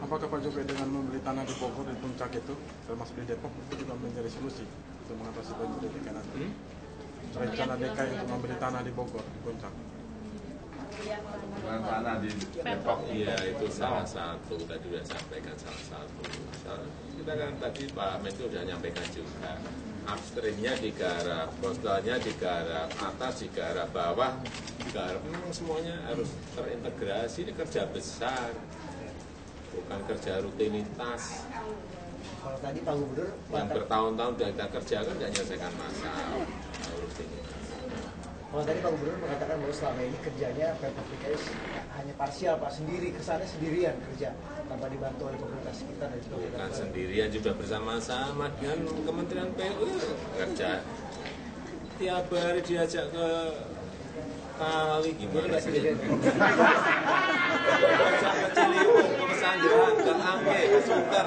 S14: Apakah Pak Jokowi dengan membeli tanah di Bogor di puncak itu, termasuk di Depok, itu juga menjadi solusi untuk mengatasi banjir DKI nanti? Rencana DKI untuk membeli tanah di Bogor di puncak.
S13: Sana di Depok. Iya, itu salah satu. Tadi sudah sampaikan salah satu. Kita kan tadi Pak Menko sudah nyampaikan juga. Upstreamnya digarap, coastalnya digarap, atas digarap, bawah digarap. Memang semuanya harus terintegrasi. Ini kerja besar, bukan kerja rutinitas.
S12: Kalau tadi Pak Gubernur
S13: yang bertahun-tahun sudah kita kerjakan tidak menyelesaikan masalah rutinitas.
S12: Kalau tadi Pak Gubernur mengatakan bahwa selama ini kerjanya Pemprov DKI hanya parsial, Pak, sendiri, kesannya sendirian kerja tanpa dibantu oleh pemerintah sekitar dan juga
S13: bukan sendirian, juga bersama-sama dengan Kementerian PU kerja. Tiap hari diajak ke kali gimana sih? Diajak ke Ciliwung, ke Pesanggerahan, ke Angke, ke Sungkar.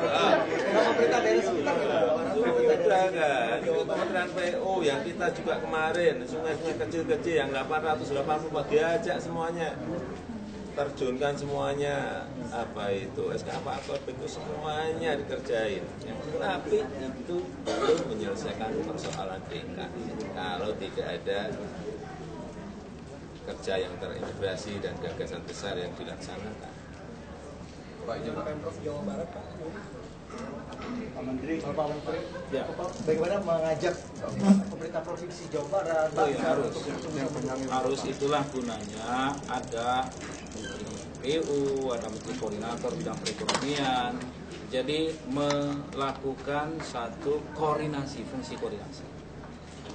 S12: Pemerintah daerah sekitar
S13: Sudah kan, Kementerian PU yang kita juga kemarin, sungai-sungai kecil-kecil yang 884 diajak semuanya. Terjunkan semuanya, apa itu, eskavator itu semuanya dikerjain. Tapi itu belum menyelesaikan persoalan DKI kalau tidak ada kerja yang terintegrasi dan gagasan besar yang dilaksanakan.
S12: Pak, ini Pemprov Jawa Barat, Pak Menteri, Pak Menteri,
S2: ya.
S12: Bagaimana mengajak pemerintah provinsi Jawa Barat?
S2: Harus itulah gunanya ada PU, ada Menteri Koordinator bidang perekonomian. Jadi melakukan satu koordinasi, fungsi koordinasi.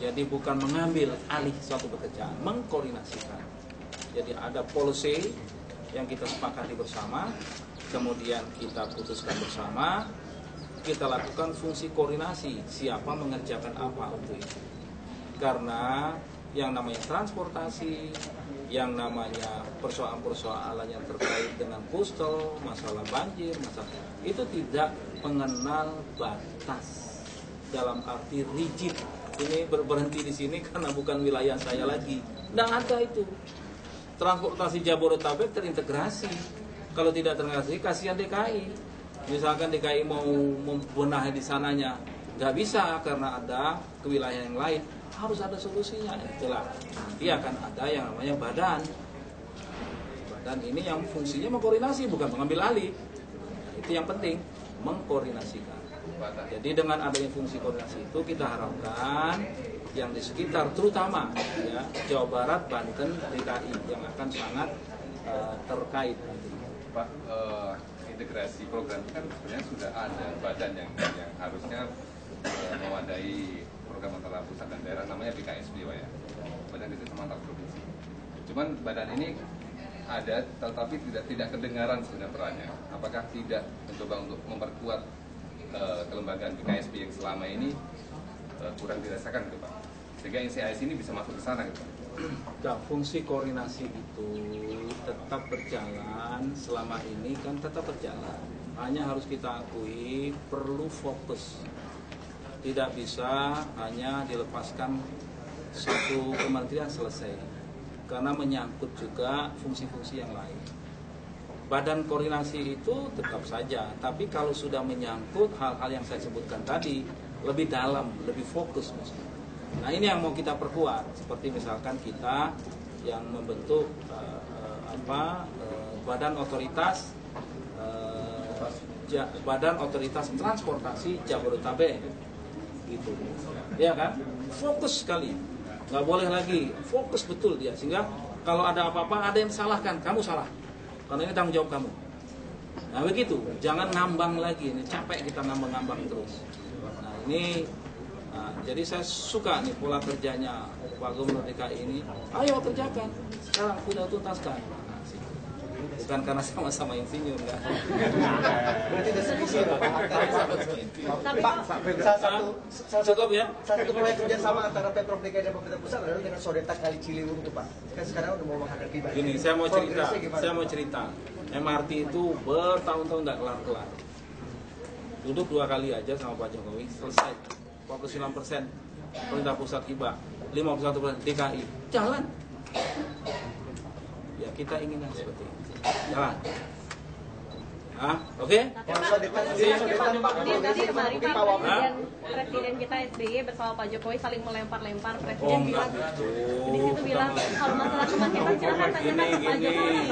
S2: Jadi bukan mengambil alih suatu pekerjaan, mengkoordinasikan. Jadi ada policy yang kita sepakati bersama, kemudian kita putuskan bersama, kita lakukan fungsi koordinasi, siapa mengerjakan apa untuk itu. Karena yang namanya transportasi, yang namanya persoalan-persoalan yang terkait dengan coastal, masalah banjir, masalah itu tidak mengenal batas dalam arti rigid. Ini berhenti di sini karena bukan wilayah saya lagi. Tidak ada itu. Transportasi Jabodetabek terintegrasi. Kalau tidak terintegrasi, kasihan DKI. Misalkan DKI mau membenahi di sananya, nggak bisa karena ada kewilayahan yang lain. Harus ada solusinya. Itulah. Nanti akan ada yang namanya badan. Badan ini yang fungsinya mengkoordinasi, bukan mengambil alih. Itu yang penting, mengkoordinasikan. Jadi dengan adanya fungsi koordinasi itu kita harapkan yang di sekitar terutama ya Jawa Barat, Banten, DKI yang akan sangat terkait.
S15: Pak, integrasi program itu kan sebenarnya sudah ada badan yang harusnya mewadai program antara pusat dan daerah, namanya BKSB, Pak ya, Badan Kerjasama Antar Provinsi. Cuman badan ini ada, tetapi tidak kedengaran sebenarnya perannya. Apakah tidak mencoba untuk memperkuat kelembagaan BKSB yang selama ini kurang dirasakan gitu Pak, sehingga NCIC ini bisa masuk ke sana gitu Pak?
S2: Nah, fungsi koordinasi itu tetap berjalan, selama ini kan tetap berjalan. Hanya harus kita akui perlu fokus. Tidak bisa hanya dilepaskan satu kementerian selesai, karena menyangkut juga fungsi-fungsi yang lain. Badan koordinasi itu tetap saja, tapi kalau sudah menyangkut hal-hal yang saya sebutkan tadi, lebih dalam, lebih fokus maksudnya. Nah ini yang mau kita perkuat, seperti misalkan kita yang membentuk Badan Otoritas Transportasi Jabodetabek, gitu, ya kan? Fokus sekali, nggak boleh lagi, fokus betul dia, sehingga kalau ada apa-apa, ada yang salahkan, kamu salah. Karena ini tanggung jawab kamu. Nah begitu, jangan ngambang lagi. Ini capek kita ngambang-ngambang terus. Nah ini, jadi saya suka nih pola kerjanya Pak Gubernur DKI ini. Ayo kerjakan, sekarang sudah tuntaskan. Bukan karena sama-sama insinyur, enggak.
S12: Berarti ada sevisi ya Pak? Salah satu proyek kerjasama antara Pemprov DKI dan pemerintah pusat adalah dengan Sodetan Kali Ciliwung itu Pak. Kan sekarang udah mau menghadapi banjir.
S2: Gini, saya mau cerita. MRT itu bertahun-tahun nggak kelar-kelar. Duduk 2 kali aja sama Pak Jokowi, selesai. 49% pemerintah pusat hibah, 51% DKI. Jalan. Ya kita ingin seperti itu. Jalan. Oke?
S4: Tadi kemarin Pak Presiden kita SBY bersama Pak Jokowi saling melempar-lempar. Presiden bilang di situ bilang kalau masalah kemacetan silahkan tanyakan ke Pak Jokowi.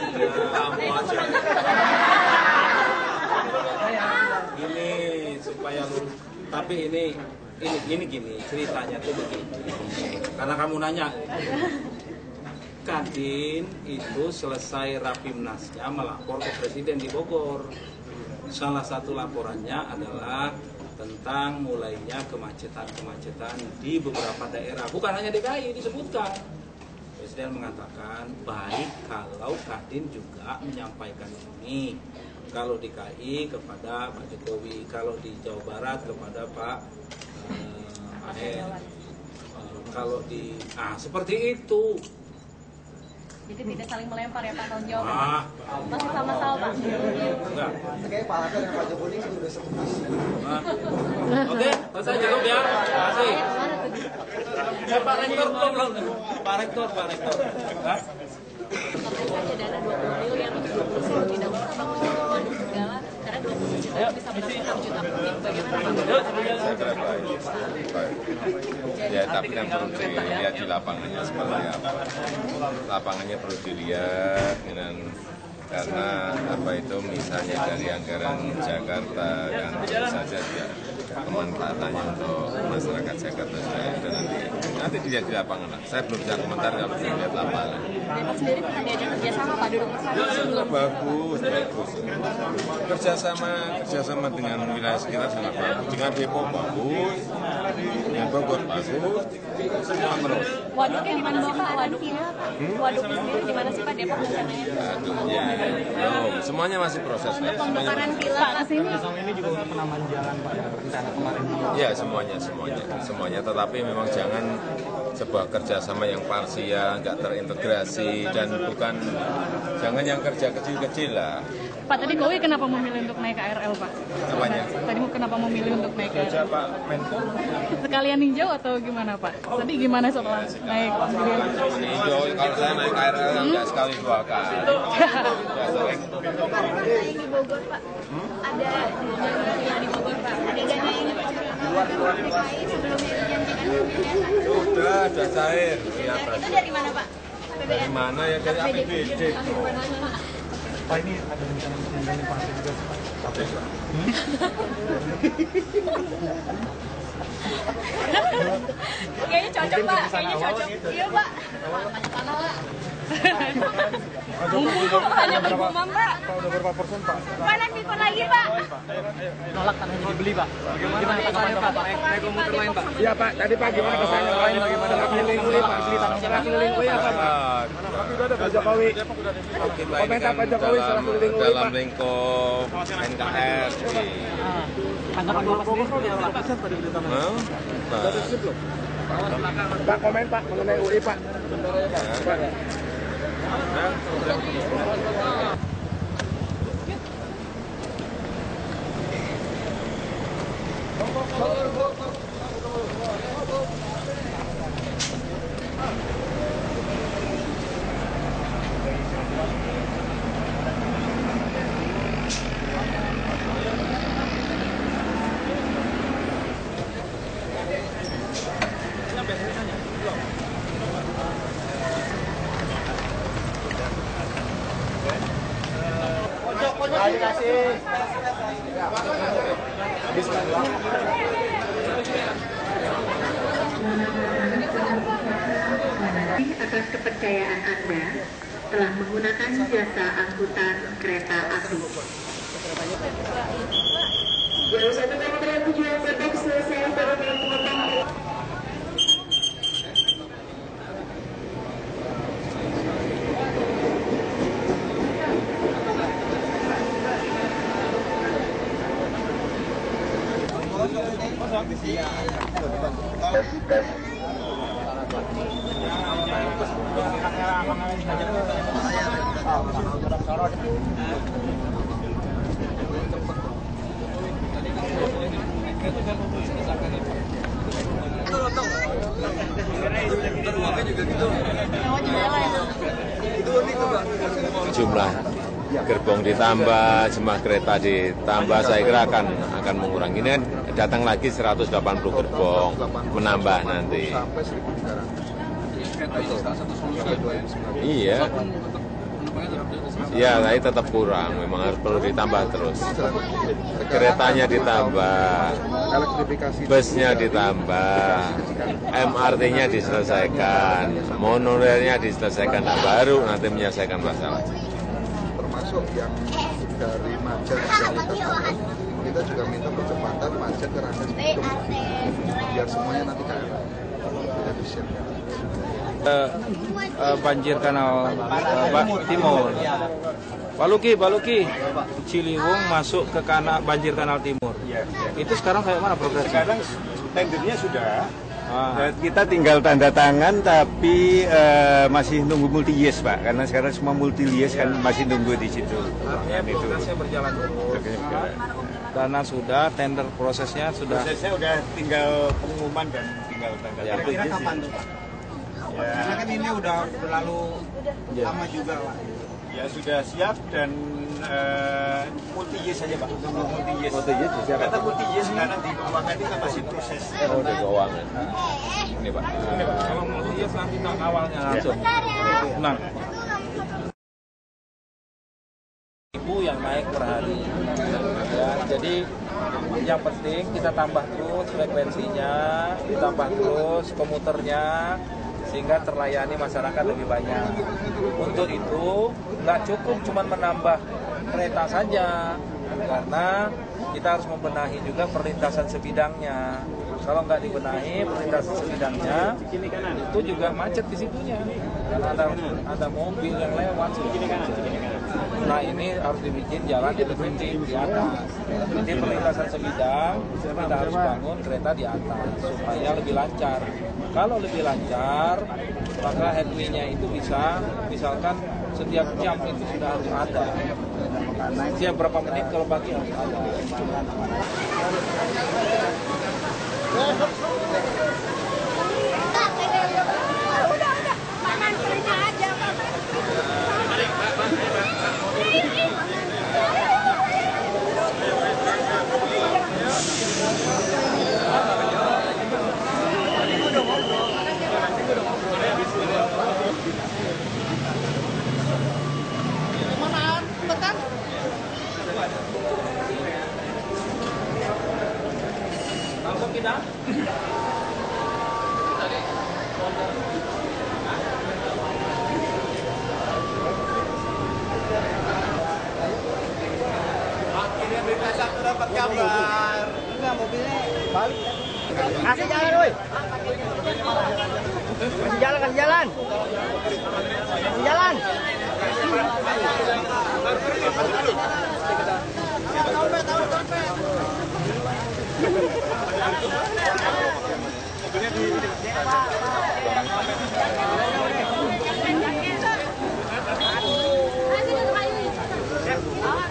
S2: Gini supaya lu, tapi ini gini ceritanya tuh begini. Karena kamu nanya. Kadin itu selesai Rapimnasnya melapor ke Presiden di Bogor. Salah satu laporannya adalah tentang mulainya kemacetan di beberapa daerah. Bukan hanya DKI disebutkan. Presiden mengatakan baik kalau Kadin juga menyampaikan ini. Kalau DKI kepada Pak Jokowi, kalau di Jawa Barat kepada Pak AR. Kalau di seperti itu.
S4: Jadi tidak saling melempar ya Pak tahun jawab. Masih sama-sama Pak.
S2: Enggak.
S12: Kayaknya Pak Hatta dan Pak Jokowi sudah seperti
S2: Oke, selesai cukup ya. Terima kasih. Pak Rektor belum. Pak Rektor.
S4: Saja dana 20 miliar untuk 20 tidak usah bangun segala karena 20 juta bisa menambah 6 juta publik. Bagaimana Pak?
S13: Saya kira baik. Ya, tapi kan perlu dilihat di lapangannya seperti apa. Lapangannya perlu dilihat karena apa itu misalnya dari anggaran Jakarta yang tentu saja tidak kemanfaatannya untuk masyarakat Jakarta dan nanti dilihat di lapangan lah. Saya belum bisa komentar kalau belum lihat lapangan.
S4: Depok sendiri pernah diajak kerjasama Pak duduk bersama sebelum
S13: bagus. Kerjasama dengan wilayah sekitar sangat bagus. Dengan Depok bagus, dengan Bogor bagus, semua terus.
S4: Waduknya di mana Pak? Waduknya? Waduknya sendiri di mana sih Pak Depok rencananya?
S13: Waduknya belum, semuanya masih proses.
S4: Pembongkaran pilar Pak sini.
S14: Ini juga untuk penambahan jalan Pak rencana kemarin.
S13: Ya semuanya. Tetapi memang jangan sebuah kerjasama yang parsial, nggak terintegrasi dan jangan yang kerja kecil-kecil lah.
S11: Pak, tadi Kowi kenapa memilih untuk naik KRL, Pak?
S13: Apanya?
S11: Tadi kenapa memilih untuk naik KRL?
S13: Kerja Pak Menko.
S11: Sekalian ninjau atau gimana, Pak? Tadi gimana setelah naik?
S13: Ninjau, kalau saya naik KRL nggak sekali dua kali. Ya, sering.
S4: Di Bogor Pak, ada dana di Bogor Pak, ada dana yang DKI sebelumnya dijanjikan PBN.
S13: Sudah ada cair. Ya,
S4: Itu dari mana Pak?
S13: dari mana ya? Dari APBD.
S14: Pak, ini ada rencana untuk menggandeng partai juga Pak?
S4: Kayaknya cocok Pak, kayaknya cocok. Iya Pak. Banyak tanah Pak. Hanya bergumam Pak.
S14: Udah berapa persen Pak?
S4: Mana pikun lagi Pak?
S14: Nolak tanahnya dibeli Pak. Gimana tanggapannya Pak? Naik komuter lain Pak?
S3: Iya Pak, tadi Pak gimana kesannya lain bagaimana keliling Pak? Beli tanah keliling Pak apa Pak? Tapi udah ada Pak Jokowi. Komentar Pak Jokowi setelah keliling
S13: dalam lingkup NKR.
S14: Tanggapan Bapak sendiri seperti apa? Pada beli tanah.
S3: Pak komen Pak mengenai UI Pak.
S1: Atas kepercayaan Anda telah menggunakan jasa angkutan kereta api. Jalur 1 Kementerian Tujuan Depok selesai pada pengumuman.
S13: Jumlah gerbong gerbong ditambah, jumlah kereta ditambah, saya kira akan mengurangi. Ini kan datang lagi 180 gerbong, menambah nanti.
S15: Sampai 1.300.
S13: Iya. Iya, tapi tetap kurang. Memang harus perlu ditambah terus. Keretanya ditambah, busnya ditambah, MRT-nya diselesaikan, monorailnya diselesaikan, nah, baru nanti menyelesaikan masalah.
S16: Termasuk yang dari Majen kita juga minta percepatan Majen ke Rangkas biar semuanya nanti KRL tidak disiapkan.
S2: Banjir kanal timur. Baluki, Ciliwung masuk ke banjir kanal timur. Itu sekarang kayak mana progresnya?
S5: Sekarang tendernya sudah. Kita tinggal tanda tangan, tapi masih nunggu multi yes, Pak. Karena sekarang semua multi yes kan masih nunggu di situ.
S2: Artinya prosesnya berjalan terus. Dana sudah, tender prosesnya sudah.
S5: Prosesnya udah tinggal pengumuman dan tinggal tanda tangan.
S12: Kira kapan tuh, Pak? Karena kan ini udah berlalu lama juga, Pak.
S5: Ya sudah siap dan multi yes saja, Pak. Multi yes. Kata multi yes karena di keuangan kita masih proses.
S13: Oh, di keuangan. Ini Pak.
S2: Kalau multi yes nanti awalnya langsung. Nah, Ibu yang naik per hari. Ya, jadi yang penting kita tambah terus frekuensinya, ditambah terus komuternya, sehingga terlayani masyarakat lebih banyak. Untuk itu nggak cukup cuma menambah kereta saja, karena kita harus membenahi juga perlintasan sebidangnya. Kalau nggak dibenahi perlintasan sebidangnya, itu juga macet di situnya, karena ada mobil yang lewat. Nah, ini harus dibikin jalan definitif di atas. Jadi perlintasan sebidang kita harus bangun kereta di atas supaya lebih lancar. Kalau lebih lancar, maka headway-nya itu bisa, misalkan setiap jam itu sudah harus ada. Setiap berapa menit kalau pagi harus ada. Langsung kita.
S12: Akhirnya berita satu dapat kabar. Enggak, mobilnya balik. Kasih jalan, woi. Kasih jalan. Kasih jalan. Mobilnya di